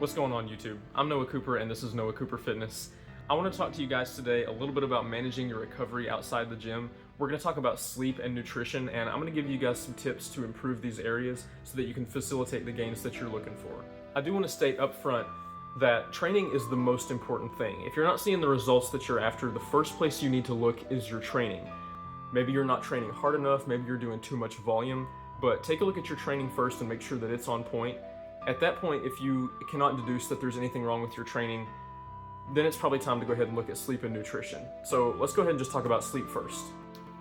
What's going on YouTube? I'm Noah Cooper and this is Noah Cooper Fitness. I want to talk to you guys today a little bit about managing your recovery outside the gym. We're going to talk about sleep and nutrition, and I'm going to give you guys some tips to improve these areas so that you can facilitate the gains that you're looking for. I do want to state up front that training is the most important thing. If you're not seeing the results that you're after, the first place you need to look is your training. Maybe you're not training hard enough, maybe you're doing too much volume, but take a look at your training first and make sure that it's on point. At that point, if you cannot deduce that there's anything wrong with your training, then it's probably time to go ahead and look at sleep and nutrition. So let's go ahead and just talk about sleep first.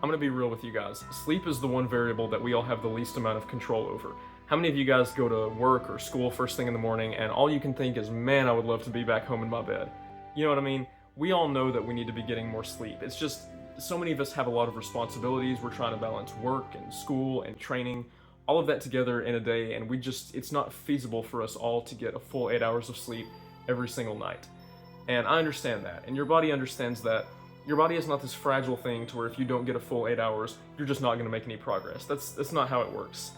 I'm gonna be real with you guys. Sleep is the one variable that we all have the least amount of control over. How many of you guys go to work or school first thing in the morning and all you can think is, man, I would love to be back home in my bed? You know what I mean? We all know that we need to be getting more sleep. It's just, so many of us have a lot of responsibilities. We're trying to balance work and school and training, all of that together in a day, and it's not feasible for us all to get a full 8 hours of sleep every single night. And I understand that, and your body understands that. Your body is not this fragile thing to where if you don't get a full 8 hours, you're just not gonna make any progress. That's not how it works.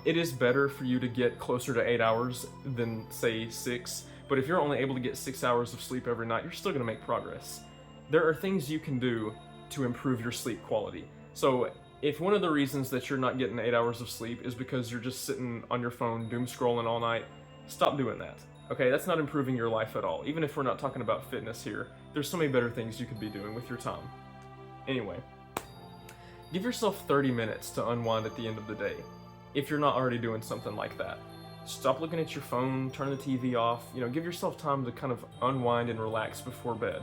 It is better for you to get closer to 8 hours than say 6, but if you're only able to get 6 hours of sleep every night, you're still gonna make progress. There are things you can do to improve your sleep quality. So if one of the reasons that you're not getting 8 hours of sleep is because you're just sitting on your phone doom scrolling all night, stop doing that. Okay, that's not improving your life at all. Even if we're not talking about fitness here, there's so many better things you could be doing with your time. Anyway, give yourself 30 minutes to unwind at the end of the day, if you're not already doing something like that. Stop looking at your phone, turn the TV off, give yourself time to kind of unwind and relax before bed.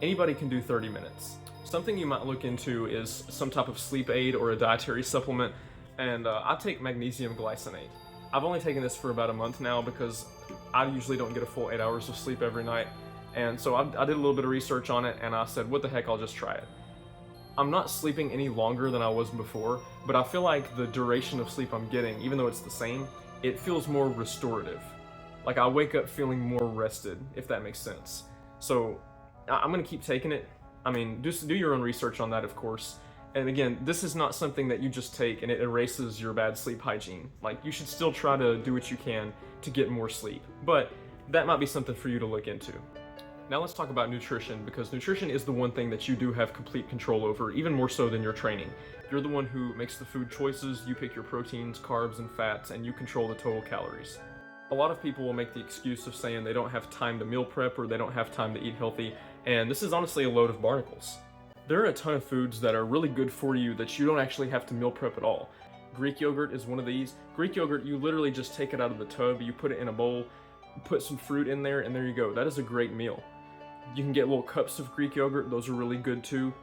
Anybody can do 30 minutes. Something you might look into is some type of sleep aid or a dietary supplement, and I take magnesium glycinate. I've only taken this for about a month now because I usually don't get a full 8 hours of sleep every night, and so I did a little bit of research on it and I said, what the heck, I'll just try it. I'm not sleeping any longer than I was before, but I feel like the duration of sleep I'm getting, even though it's the same, it feels more restorative. Like I wake up feeling more rested, if that makes sense. So I'm gonna keep taking it. I mean, just do your own research on that, of course. And again, this is not something that you just take and it erases your bad sleep hygiene. Like, you should still try to do what you can to get more sleep, but that might be something for you to look into. Now let's talk about nutrition, because nutrition is the one thing that you do have complete control over, even more so than your training. You're the one who makes the food choices, you pick your proteins, carbs, and fats, and you control the total calories. A lot of people will make the excuse of saying they don't have time to meal prep or they don't have time to eat healthy, and this is honestly a load of barnacles. There are a ton of foods that are really good for you that you don't actually have to meal prep at all. Greek yogurt is one of these. Greek yogurt, you literally just take it out of the tub, you put it in a bowl, put some fruit in there, and there you go. That is a great meal. You can get little cups of Greek yogurt, those are really good too.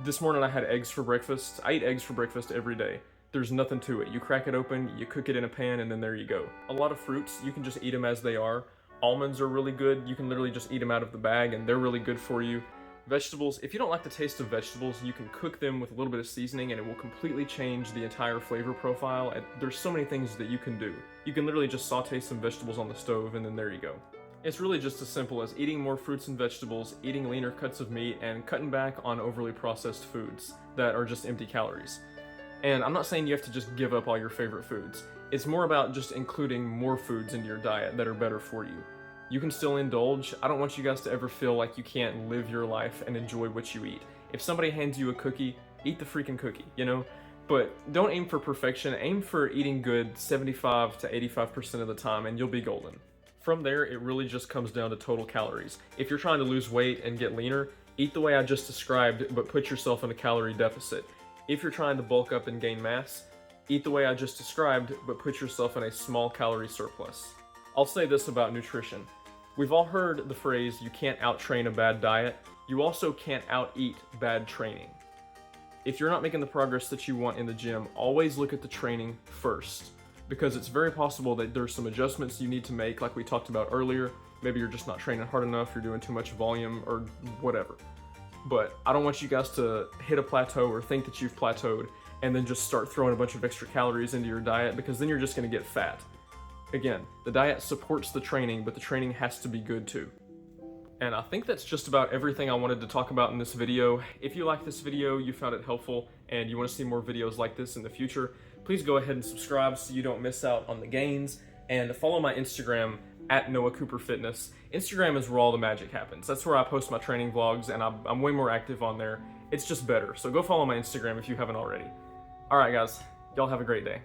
This morning I had eggs for breakfast. I eat eggs for breakfast every day. There's nothing to it. You crack it open, you cook it in a pan, and then there you go. A lot of fruits, you can just eat them as they are. Almonds are really good. You can literally just eat them out of the bag and they're really good for you. Vegetables, if you don't like the taste of vegetables, you can cook them with a little bit of seasoning and it will completely change the entire flavor profile. And there's so many things that you can do. You can literally just saute some vegetables on the stove and then there you go. It's really just as simple as eating more fruits and vegetables, eating leaner cuts of meat, and cutting back on overly processed foods that are just empty calories. And I'm not saying you have to just give up all your favorite foods. It's more about just including more foods into your diet that are better for you. You can still indulge. I don't want you guys to ever feel like you can't live your life and enjoy what you eat. If somebody hands you a cookie, eat the freaking cookie, But don't aim for perfection, aim for eating good 75 to 85% of the time and you'll be golden. From there, it really just comes down to total calories. If you're trying to lose weight and get leaner, eat the way I just described, but put yourself in a calorie deficit. If you're trying to bulk up and gain mass, eat the way I just described, but put yourself in a small calorie surplus. I'll say this about nutrition. We've all heard the phrase, you can't out-train a bad diet. You also can't out-eat bad training. If you're not making the progress that you want in the gym, always look at the training first, because it's very possible that there's some adjustments you need to make, like we talked about earlier. Maybe you're just not training hard enough, you're doing too much volume, or whatever. But I don't want you guys to hit a plateau or think that you've plateaued and then just start throwing a bunch of extra calories into your diet, because then you're just going to get fat. Again, the diet supports the training, but the training has to be good too. And I think that's just about everything I wanted to talk about in this video. If you like this video, you found it helpful, and you want to see more videos like this in the future, please go ahead and subscribe so you don't miss out on the gains, and follow my Instagram at Noah Cooper Fitness. Instagram is where all the magic happens. That's where I post my training vlogs, and I'm way more active on there. It's just better. So go follow my Instagram if you haven't already. All right, guys, y'all have a great day.